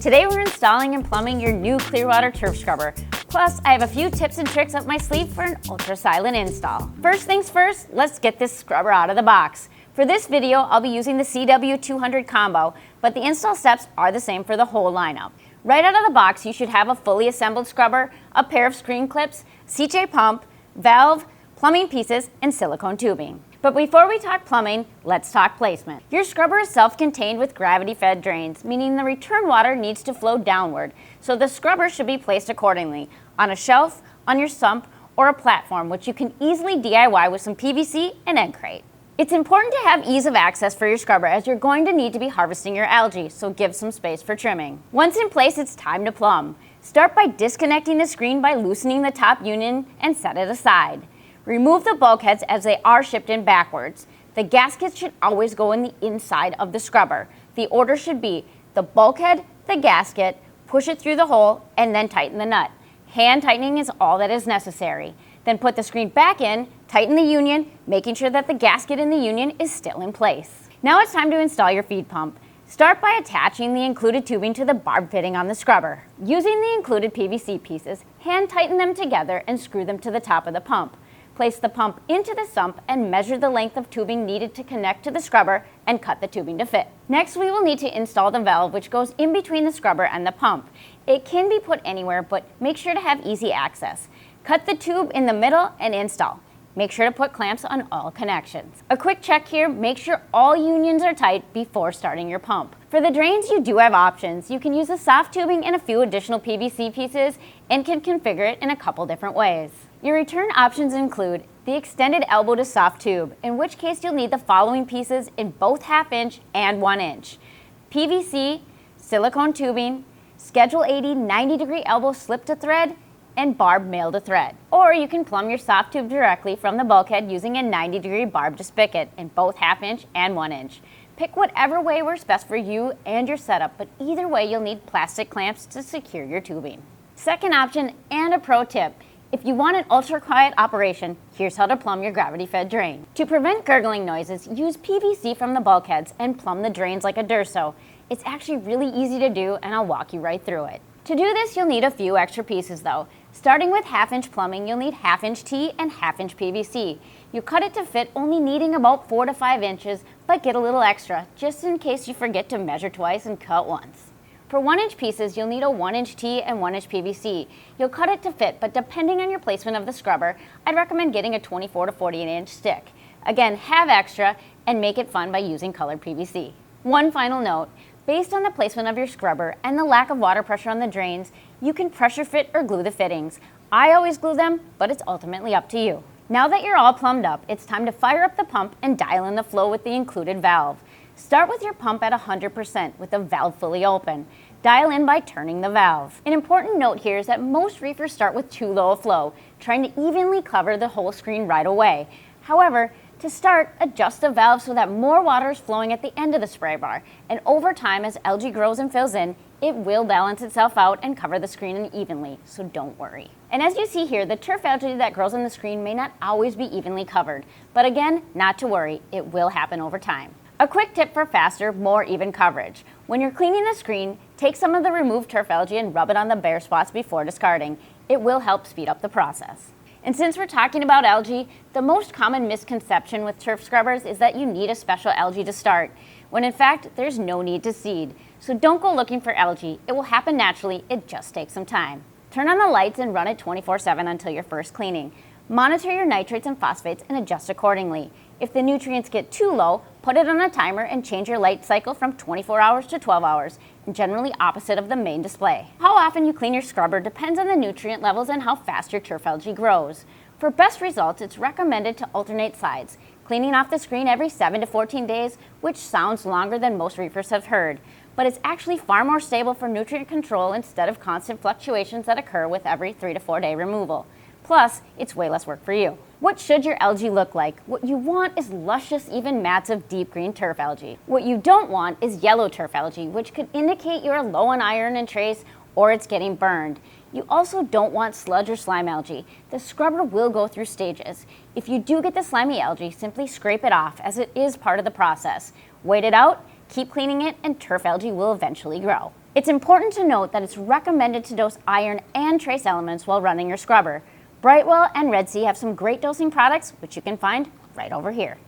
Today we're installing and plumbing your new Clearwater turf scrubber. Plus, I have a few tips and tricks up my sleeve for an ultra-silent install. First things first, let's get this scrubber out of the box. For this video, I'll be using the CW200 combo, but the install steps are the same for the whole lineup. Right out of the box, you should have a fully assembled scrubber, a pair of screen clips, CJ pump, valve, plumbing pieces, and silicone tubing. But before we talk plumbing, let's talk placement. Your scrubber is self-contained with gravity-fed drains, meaning the return water needs to flow downward, so the scrubber should be placed accordingly, on a shelf, on your sump, or a platform, which you can easily DIY with some PVC and egg crate. It's important to have ease of access for your scrubber as you're going to need to be harvesting your algae, so give some space for trimming. Once in place, it's time to plumb. Start by disconnecting the screen by loosening the top union and set it aside. Remove the bulkheads as they are shipped in backwards. The gaskets should always go in the inside of the scrubber. The order should be the bulkhead, the gasket, push it through the hole, and then tighten the nut. Hand tightening is all that is necessary. Then put the screen back in, tighten the union, making sure that the gasket in the union is still in place. Now it's time to install your feed pump. Start by attaching the included tubing to the barb fitting on the scrubber. Using the included PVC pieces, hand tighten them together and screw them to the top of the pump. Place the pump into the sump and measure the length of tubing needed to connect to the scrubber and cut the tubing to fit. Next, we will need to install the valve, which goes in between the scrubber and the pump. It can be put anywhere, but make sure to have easy access. Cut the tube in the middle and install. Make sure to put clamps on all connections. A quick check here, make sure all unions are tight before starting your pump. For the drains, you do have options. You can use the soft tubing and a few additional PVC pieces and can configure it in a couple different ways. Your return options include the extended elbow to soft tube, in which case you'll need the following pieces in both 1/2 inch and 1 inch. PVC, silicone tubing, Schedule 80 90-degree elbow slip to thread, and barb male to thread. Or you can plumb your soft tube directly from the bulkhead using a 90-degree barb to spigot in both 1/2 inch and 1 inch. Pick whatever way works best for you and your setup, but either way you'll need plastic clamps to secure your tubing. Second option, and a pro tip, if you want an ultra-quiet operation, here's how to plumb your gravity-fed drain. To prevent gurgling noises, use PVC from the bulkheads and plumb the drains like a Durso. It's actually really easy to do, and I'll walk you right through it. To do this, you'll need a few extra pieces though. Starting with 1/2 inch plumbing, you'll need 1/2 inch T and 1/2 inch PVC. You cut it to fit, only needing about 4 to 5 inches, but get a little extra, just in case you forget to measure twice and cut once. For 1 inch pieces, you'll need a 1 inch T and 1 inch PVC. You'll cut it to fit, but depending on your placement of the scrubber, I'd recommend getting a 24 to 48 inch stick. Again, have extra and make it fun by using colored PVC. One final note, based on the placement of your scrubber and the lack of water pressure on the drains, you can pressure fit or glue the fittings. I always glue them, but it's ultimately up to you. Now that you're all plumbed up, it's time to fire up the pump and dial in the flow with the included valve. Start with your pump at 100% with the valve fully open. Dial in by turning the valve. An important note here is that most reefers start with too low a flow, trying to evenly cover the whole screen right away. However, to start, adjust the valve so that more water is flowing at the end of the spray bar, and over time as algae grows and fills in, it will balance itself out and cover the screen evenly, so don't worry. And as you see here, the turf algae that grows on the screen may not always be evenly covered, but again, not to worry, it will happen over time. A quick tip for faster, more even coverage. When you're cleaning the screen, take some of the removed turf algae and rub it on the bare spots before discarding. It will help speed up the process. And since we're talking about algae, the most common misconception with turf scrubbers is that you need a special algae to start, when in fact, there's no need to seed. So don't go looking for algae. It will happen naturally, it just takes some time. Turn on the lights and run it 24/7 until your first cleaning. Monitor your nitrates and phosphates and adjust accordingly. If the nutrients get too low, put it on a timer and change your light cycle from 24 hours to 12 hours, generally opposite of the main display. How often you clean your scrubber depends on the nutrient levels and how fast your turf algae grows. For best results, it's recommended to alternate sides, cleaning off the screen every 7 to 14 days, which sounds longer than most reefers have heard, but it's actually far more stable for nutrient control instead of constant fluctuations that occur with every 3 to 4 day removal. Plus, it's way less work for you. What should your algae look like? What you want is luscious, even mats of deep green turf algae. What you don't want is yellow turf algae, which could indicate you're low on iron and trace or it's getting burned. You also don't want sludge or slime algae. The scrubber will go through stages. If you do get the slimy algae, simply scrape it off as it is part of the process. Wait it out, keep cleaning it, and turf algae will eventually grow. It's important to note that it's recommended to dose iron and trace elements while running your scrubber. Brightwell and Red Sea have some great dosing products, which you can find right over here.